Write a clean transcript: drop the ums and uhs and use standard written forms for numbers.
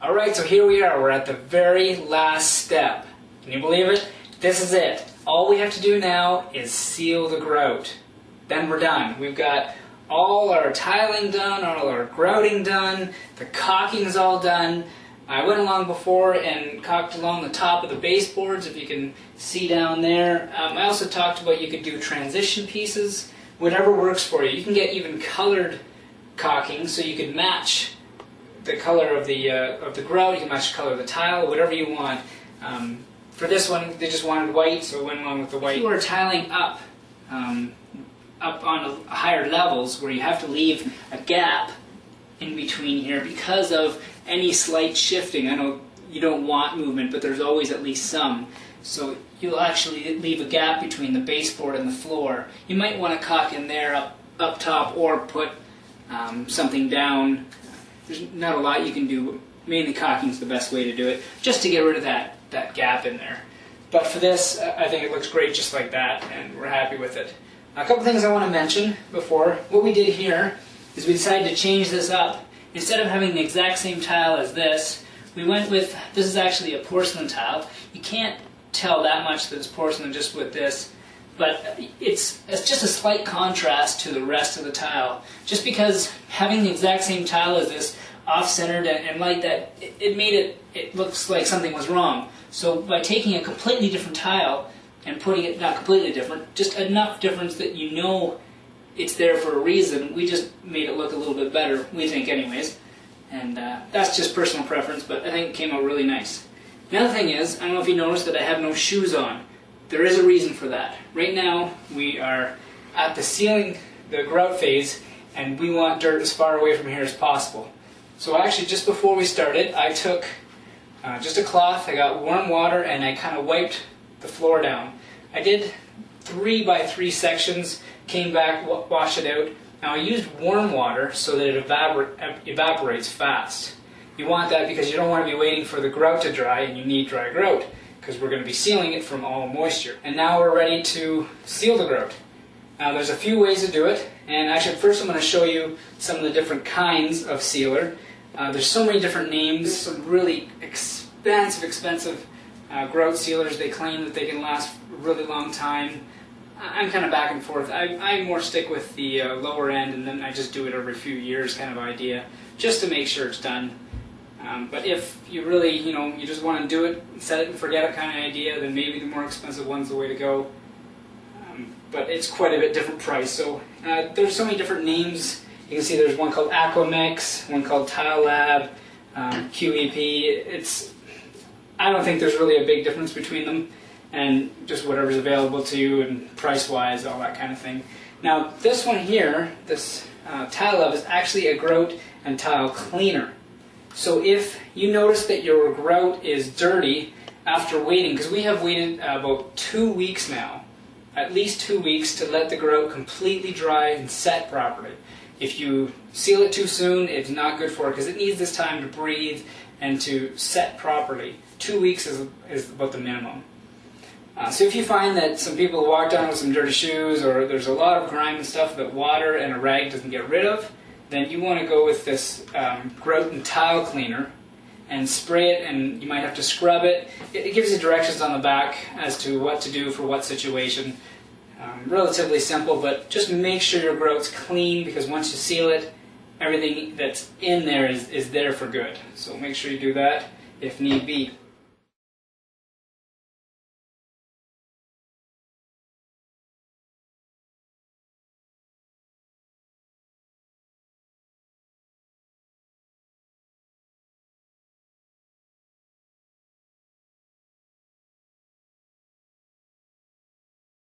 Alright, so here we are. We're at the very last step. Can you believe it? This is it. All we have to do now is seal the grout. Then we're done. We've got all our tiling done, all our grouting done, the caulking's all done. I went along before and caulked along the top of the baseboards, if you can see down there. I also talked about you could do transition pieces, whatever works for you. You can get even colored caulking, so you could match the color of the grout, you can match the color of the tile, whatever you want. For this one, they just wanted white, so I went along with the white. If you are tiling up on higher levels, where you have to leave a gap in between here because of any slight shifting. I know you don't want movement, but there's always at least some. So you'll actually leave a gap between the baseboard and the floor. You might want to caulk in there up top, or put something down. There's not a lot you can do. Mainly caulking is the best way to do it, just to get rid of that gap in there. But for this, I think it looks great just like that, and we're happy with it. A couple things I want to mention before. What we did here is we decided to change this up. Instead of having the exact same tile as this, we went with, this is actually a porcelain tile. You can't tell that much that it's porcelain just with this, but it's just a slight contrast to the rest of the tile. Just because having the exact same tile as this, off-centered and like that, it looks like something was wrong. So by taking a completely different tile and putting it, not completely different, just enough difference that you know it's there for a reason, we just made it look a little bit better, we think anyways. And that's just personal preference, but I think it came out really nice. Another thing is, I don't know if you noticed that I have no shoes on. There is a reason for that. Right now, we are at the sealing, the grout phase, and we want dirt as far away from here as possible. So actually, just before we started, I took just a cloth, I got warm water, and I kind of wiped the floor down. I did 3 by 3 sections, came back, washed it out. Now I used warm water so that it evaporates fast. You want that because you don't want to be waiting for the grout to dry, and you need dry grout, because we're going to be sealing it from all moisture. And now we're ready to seal the grout. Now there's a few ways to do it, and actually first I'm going to show you some of the different kinds of sealer. There's so many different names, some really expensive grout sealers. They claim that they can last a really long time. I'm kind of back and forth. I more stick with the lower end, and then I just do it every few years kind of idea, just to make sure it's done. But if you really, you just want to do it, set it and forget it kind of idea, then maybe the more expensive one's the way to go. But it's quite a bit different price. So there's so many different names. You can see there's one called Aquamix, one called Tile Lab, QEP. I don't think there's really a big difference between them, and just whatever's available to you and price-wise, all that kind of thing. Now this one here, this Tile Lab, is actually a grout and tile cleaner. So if you notice that your grout is dirty after waiting, because we have waited about 2 weeks now, at least 2 weeks, to let the grout completely dry and set properly. If you seal it too soon, it's not good for it, because it needs this time to breathe and to set properly. 2 weeks is about the minimum. So if you find that some people walk down with some dirty shoes, or there's a lot of grime and stuff that water and a rag doesn't get rid of, then you want to go with this grout and tile cleaner and spray it, and you might have to scrub it. It gives you directions on the back as to what to do for what situation. Relatively simple, but just make sure your grout's clean, because once you seal it, everything that's in there is there for good. So make sure you do that if need be.